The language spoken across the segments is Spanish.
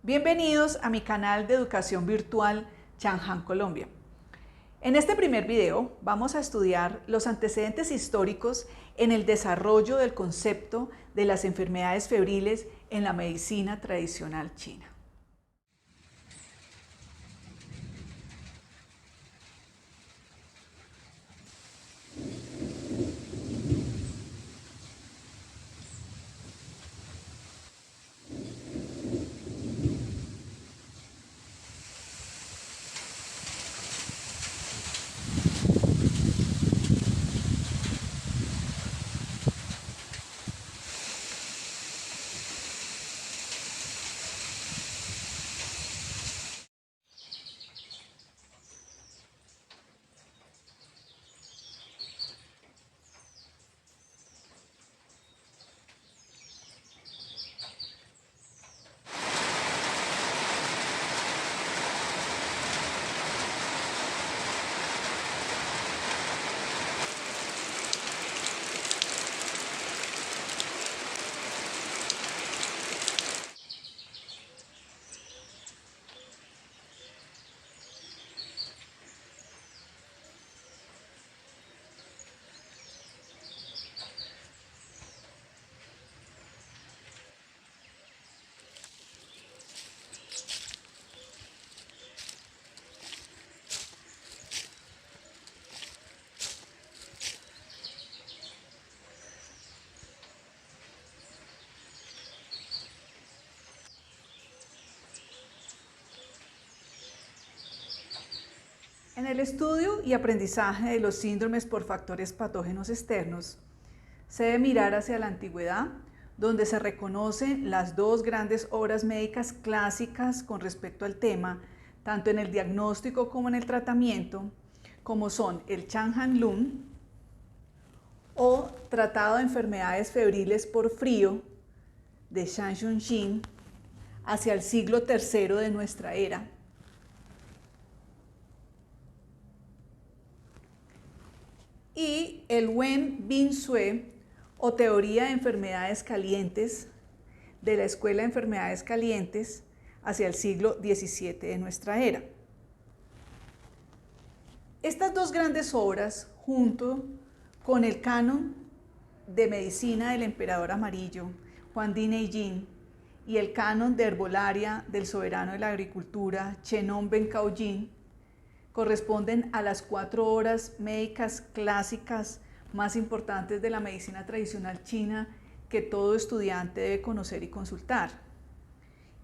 Bienvenidos a mi canal de educación virtual Chang'an Colombia. En este primer video vamos a estudiar los antecedentes históricos en el desarrollo del concepto de las enfermedades febriles en la medicina tradicional china. En el estudio y aprendizaje de los síndromes por factores patógenos externos, se debe mirar hacia la antigüedad, donde se reconocen las dos grandes obras médicas clásicas con respecto al tema, tanto en el diagnóstico como en el tratamiento, como son el Chang'an Lun o Tratado de Enfermedades Febriles por Frío de Shang Xuanxin hacia el siglo III de nuestra era, y el Wen Bin Sue o Teoría de Enfermedades Calientes de la Escuela de Enfermedades Calientes hacia el siglo XVII de nuestra era. Estas dos grandes obras, junto con el canon de medicina del emperador amarillo, Huang Di Neijing, y el canon de herbolaria del soberano de la agricultura, Chenon Bencao Jin, corresponden a las 4 obras médicas clásicas más importantes de la medicina tradicional china que todo estudiante debe conocer y consultar,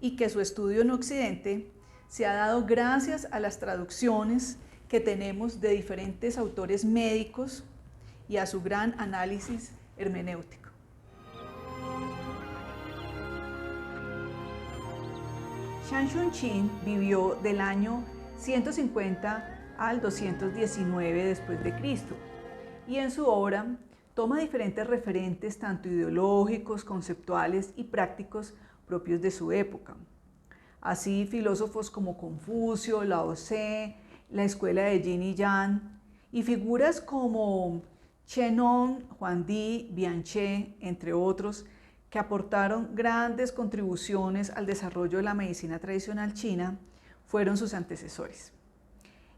y que su estudio en Occidente se ha dado gracias a las traducciones que tenemos de diferentes autores médicos y a su gran análisis hermenéutico. Shang Xuanxin vivió del año 150 al 219 después de Cristo, y en su obra toma diferentes referentes tanto ideológicos, conceptuales y prácticos propios de su época. Así, filósofos como Confucio, Lao Tse, la escuela de Yin y Yang, y figuras como Chenon, Huangdi, Bianche, entre otros, que aportaron grandes contribuciones al desarrollo de la medicina tradicional china, fueron sus antecesores.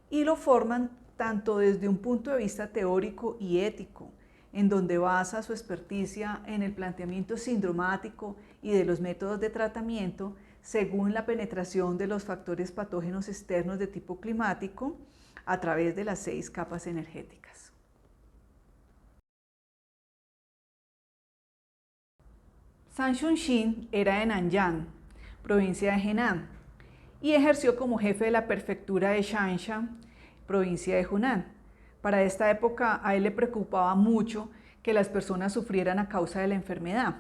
Y lo forman tanto desde un punto de vista teórico y ético, en donde basa su experticia en el planteamiento sindromático y de los métodos de tratamiento según la penetración de los factores patógenos externos de tipo climático a través de las 6 capas energéticas. Shang Xuanxin era de Nanyang, provincia de Henan, y ejerció como jefe de la prefectura de Shansha, provincia de Hunan. Para esta época a él le preocupaba mucho que las personas sufrieran a causa de la enfermedad.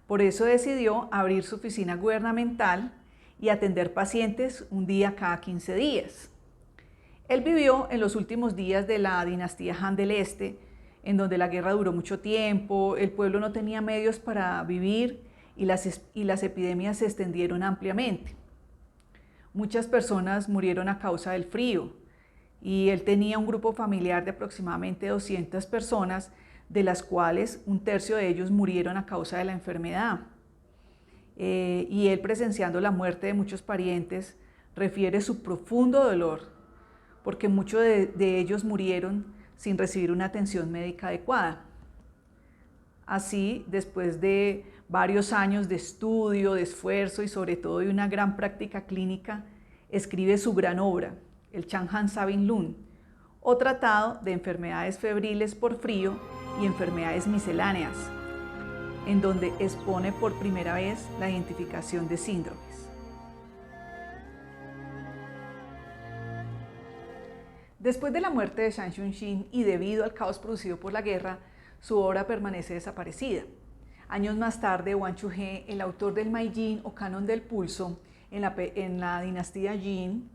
Por eso decidió abrir su oficina gubernamental y atender pacientes un día cada 15 días. Él vivió en los últimos días de la dinastía Han del Este, en donde la guerra duró mucho tiempo, el pueblo no tenía medios para vivir y las epidemias se extendieron ampliamente. Muchas personas murieron a causa del frío y él tenía un grupo familiar de aproximadamente 200 personas, de las cuales un tercio de ellos murieron a causa de la enfermedad. y él, presenciando la muerte de muchos parientes, refiere su profundo dolor porque muchos de ellos murieron sin recibir una atención médica adecuada. Así, después de varios años de estudio, de esfuerzo y sobre todo de una gran práctica clínica, escribe su gran obra, el Changhan Sabin Lun, o Tratado de Enfermedades Febriles por Frío y Enfermedades Misceláneas, en donde expone por primera vez la identificación de síndromes. Después de la muerte de Shang Chunxin y debido al caos producido por la guerra, su obra permanece desaparecida. Años más tarde, Wang Chuhe, el autor del Meijin o Canon del Pulso, en la dinastía Jin,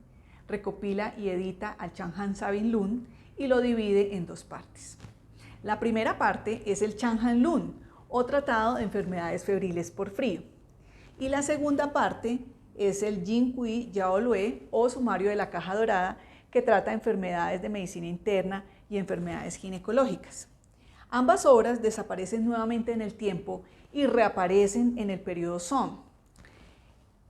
recopila y edita al Changhan Sabin Lun y lo divide en dos partes. La primera parte es el Changhan Lun, o Tratado de Enfermedades Febriles por Frío, y la segunda parte es el Jin Kui Yao Lue, o Sumario de la Caja Dorada, que trata enfermedades de medicina interna y enfermedades ginecológicas. Ambas obras desaparecen nuevamente en el tiempo y reaparecen en el periodo Song.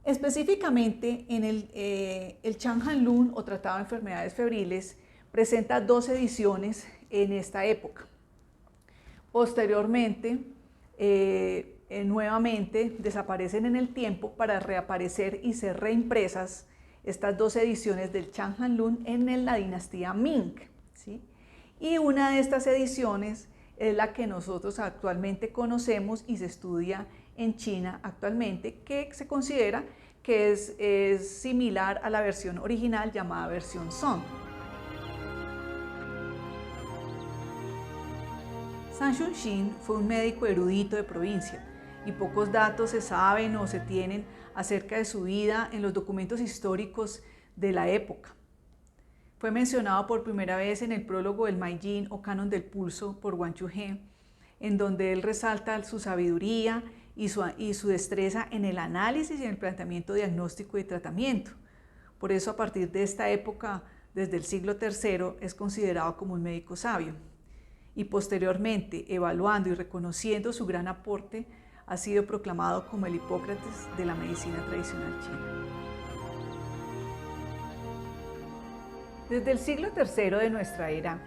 Específicamente, en el Changhan Lun, o Tratado de Enfermedades Febriles, presenta 2 ediciones en esta época. Posteriormente, nuevamente desaparecen en el tiempo para reaparecer y ser reimpresas estas 2 ediciones del Changhan Lun en la dinastía Ming, ¿sí? Y una de estas ediciones es la que nosotros actualmente conocemos y se estudia en China actualmente, que se considera que es similar a la versión original llamada versión Song. Shang Chunxin fue un médico erudito de provincia y pocos datos se saben o se tienen acerca de su vida en los documentos históricos de la época. Fue mencionado por primera vez en el prólogo del Meijin o Canon del Pulso por Wang Chuhe, en donde él resalta su sabiduría y su destreza en el análisis y en el planteamiento diagnóstico y tratamiento. Por eso, a partir de esta época, desde el siglo III, es considerado como un médico sabio. Y posteriormente, evaluando y reconociendo su gran aporte, ha sido proclamado como el Hipócrates de la medicina tradicional china. Desde el siglo III de nuestra era,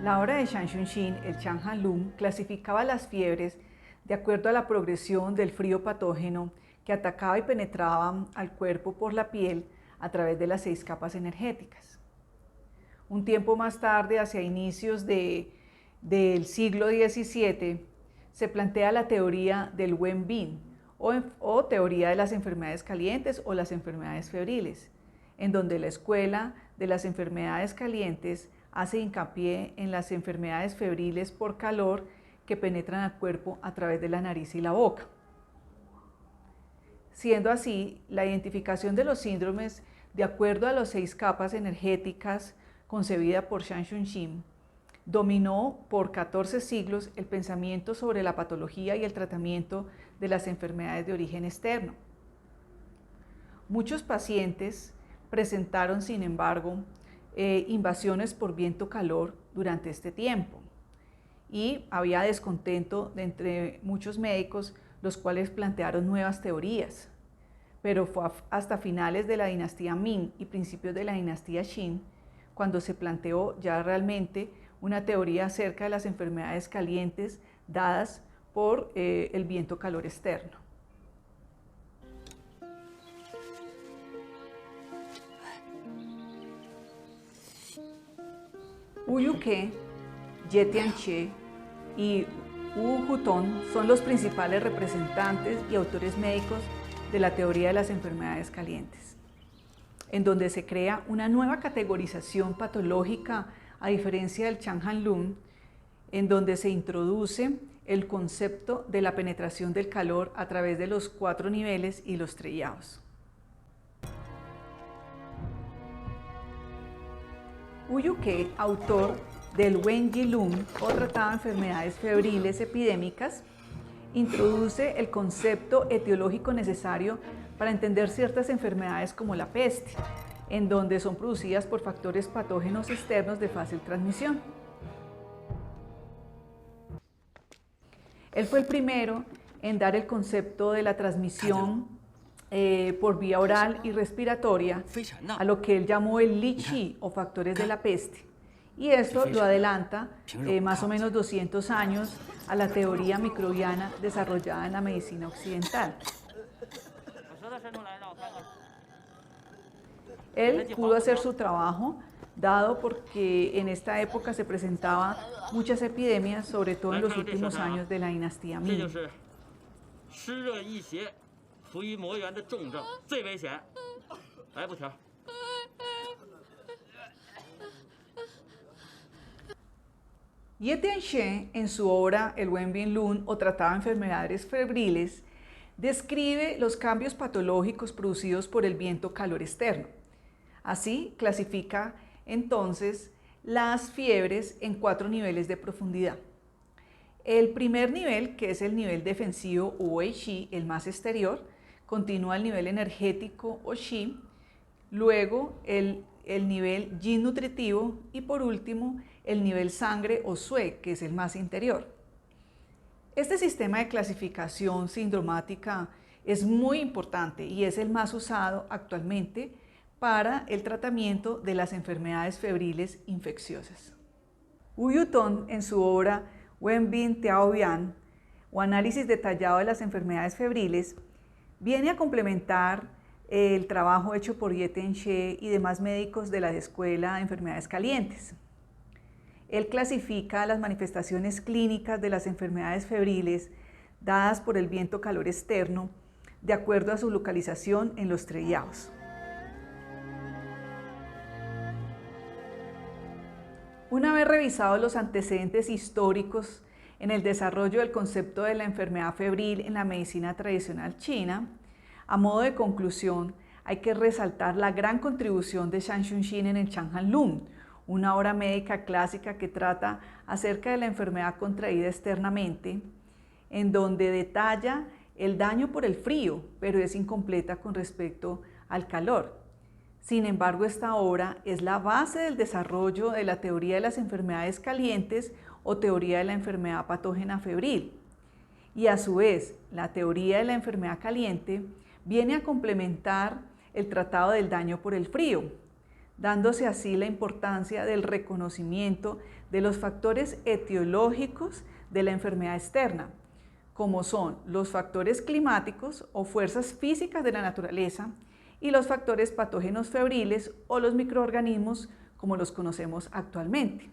la obra de Shang Chunxin, el Changhan Lun, clasificaba las fiebres de acuerdo a la progresión del frío patógeno que atacaba y penetraba al cuerpo por la piel a través de las 6 capas energéticas. Un tiempo más tarde, hacia inicios del siglo XVII, se plantea la teoría del Wen Bin, o teoría de las enfermedades calientes o las enfermedades febriles, en donde la escuela de las enfermedades calientes hace hincapié en las enfermedades febriles por calor que penetran al cuerpo a través de la nariz y la boca. Siendo así, la identificación de los síndromes de acuerdo a las 6 capas energéticas concebida por Shang Chunxin dominó por 14 siglos el pensamiento sobre la patología y el tratamiento de las enfermedades de origen externo. Muchos pacientes presentaron, sin embargo, invasiones por viento-calor durante este tiempo y había descontento entre muchos médicos, los cuales plantearon nuevas teorías, pero fue hasta finales de la dinastía Ming y principios de la dinastía Qin cuando se planteó ya realmente una teoría acerca de las enfermedades calientes dadas por el viento-calor externo. Wu Yuke, Ye Tianche y Wu Hutong son los principales representantes y autores médicos de la teoría de las enfermedades calientes, en donde se crea una nueva categorización patológica a diferencia del Changhan Lun, en donde se introduce el concepto de la penetración del calor a través de los 4 niveles y los trillados. Wu Yuke, autor del Wen Yi Lun, o Tratado de Enfermedades Febriles Epidémicas, introduce el concepto etiológico necesario para entender ciertas enfermedades como la peste, en donde son producidas por factores patógenos externos de fácil transmisión. Él fue el primero en dar el concepto de la transmisión por vía oral y respiratoria a lo que él llamó el Li Qi o factores de la peste. Y esto lo adelanta más o menos 200 años a la teoría microbiana desarrollada en la medicina occidental. Él pudo hacer su trabajo, dado porque en esta época se presentaban muchas epidemias, sobre todo en los últimos años de la dinastía Ming. Ye Tianxie, en su obra El Wen Bin Lun o Tratado de Enfermedades Febriles, describe los cambios patológicos producidos por el viento-calor externo. Así clasifica entonces las fiebres en 4 niveles de profundidad. El primer nivel, que es el nivel defensivo o Wei Qi, el más exterior, continúa el nivel energético o Qi, luego el nivel Yin nutritivo y por último el nivel sangre o Sui, que es el más interior. Este sistema de clasificación sindromática es muy importante y es el más usado actualmente para el tratamiento de las enfermedades febriles infecciosas. Wu Yutong, en su obra Wen Bin Tiao Bian, o Análisis detallado de las enfermedades febriles, viene a complementar el trabajo hecho por Ye Tianxie y demás médicos de la Escuela de Enfermedades Calientes. Él clasifica las manifestaciones clínicas de las enfermedades febriles dadas por el viento-calor externo de acuerdo a su localización en los treiaos. Una vez revisados los antecedentes históricos en el desarrollo del concepto de la enfermedad febril en la medicina tradicional china, a modo de conclusión, hay que resaltar la gran contribución de Zhang Xunxin en el Chang'an Lun, una obra médica clásica que trata acerca de la enfermedad contraída externamente, en donde detalla el daño por el frío, pero es incompleta con respecto al calor. Sin embargo, esta obra es la base del desarrollo de la teoría de las enfermedades calientes o teoría de la enfermedad patógena febril. Y a su vez, la teoría de la enfermedad caliente viene a complementar el tratado del daño por el frío, dándose así la importancia del reconocimiento de los factores etiológicos de la enfermedad externa, como son los factores climáticos o fuerzas físicas de la naturaleza y los factores patógenos febriles o los microorganismos como los conocemos actualmente.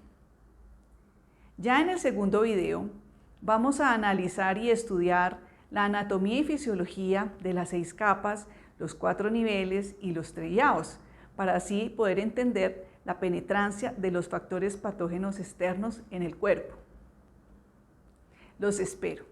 Ya en el segundo video vamos a analizar y estudiar la anatomía y fisiología de las 6 capas, los 4 niveles y los treiaos, para así poder entender la penetrancia de los factores patógenos externos en el cuerpo. Los espero.